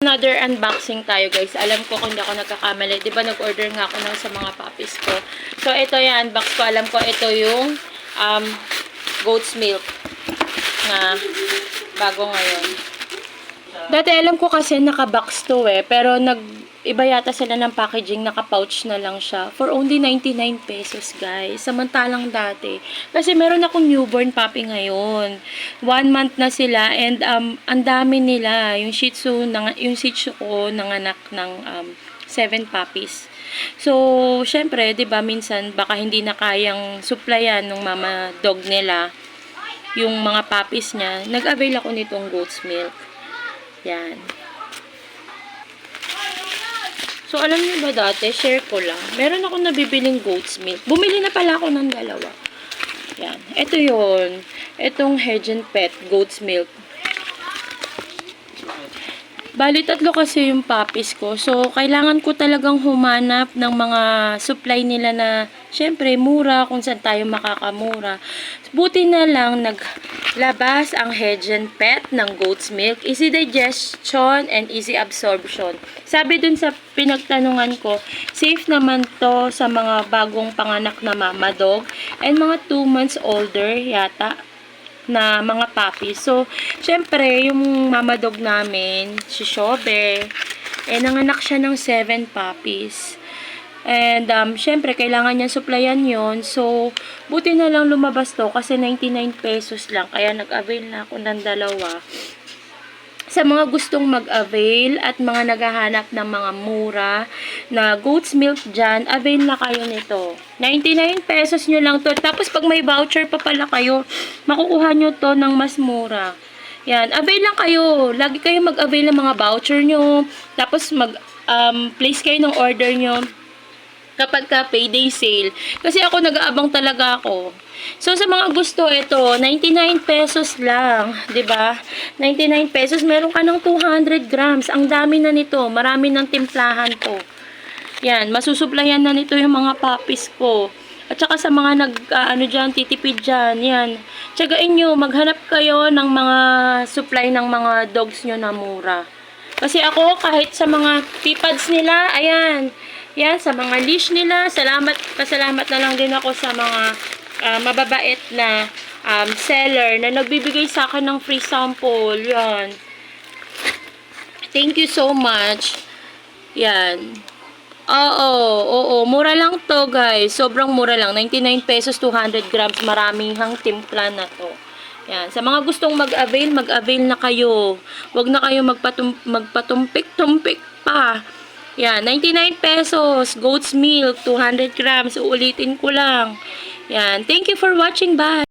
another unboxing tayo, guys. Alam ko kung hindi ako nagkakamali. Diba, nag-order nga ako ng sa mga puppies ko. So, ito yung unbox ko. Alam ko, ito yung goat's milk na bago ngayon. Dati alam ko kasi naka-box to pero iba yata sila ng packaging, naka-pouch na lang siya. For only 99 pesos, guys. Samantalang dati. Kasi meron akong newborn puppy ngayon. 1 month na sila and ang dami nila. Yung Shih Tzu ko nanganak ng 7 puppies. So, syempre, 'di ba, minsan baka hindi na kayang supplyan ng mama dog nila yung mga puppies niya. Nag-avail ako nitong goat's milk. Yan. So, alam niyo ba dati, share ko lang. Meron ako nabibiling goat's milk. Bumili na pala ako ng 2. Yan. Ito yun. Itong Hedge & Pet goat's milk. Bali, 3 kasi yung puppies ko. So, kailangan ko talagang humanap ng mga supply nila na, syempre, mura, kung saan tayo makakamura. Buti na lang, naglabas ang Hedge & Pet ng goat's milk. Easy digestion and easy absorption. Sabi dun sa pinagtanungan ko, safe naman to sa mga bagong panganak na mama dog and mga 2 months older yata na mga puppies. So, syempre, yung mama dog namin, si Shobe, nanganak siya ng 7 puppies. And, syempre, kailangan niya supplyan yon. So, buti na lang lumabas to kasi 99 pesos lang. Kaya nag-avail na ako ng 2. Sa mga gustong mag-avail at mga naghahanap ng mga mura na goat's milk dyan, avail na kayo nito. 99 pesos nyo lang to. Tapos pag may voucher pa pala kayo, makukuha nyo to ng mas mura. Yan, avail lang kayo. Lagi kayo mag-avail ng mga voucher nyo. Tapos place kayo ng order nyo kapag ka payday sale. Kasi ako nag-aabang talaga ako. So, sa mga gusto, ito, 99 pesos lang. 'Di ba? 99 pesos, meron ka ng 200 grams. Ang dami na nito. Marami ng timplahan to. Yan, masusuplayan na nito yung mga puppies ko. At saka sa mga titipid dyan, yan. Tsagain nyo, maghanap kayo ng mga supply ng mga dogs nyo na mura. Kasi ako, kahit sa mga pipads nila, ayan, yan, sa mga leash nila, pasalamat na lang din ako sa mga mababait na seller na nagbibigay sa akin ng free sample. Yan. Thank you so much. Yan. Oo, mura lang to, guys. Sobrang mura lang. 99 pesos, 200 grams. Maraming timpla na to. Yan. Sa mga gustong mag-avail na kayo. Huwag na kayo magpatumpik-tumpik pa. Yan, 99 pesos, goat's milk, 200 grams, uulitin ko lang. Yan, thank you for watching, bye!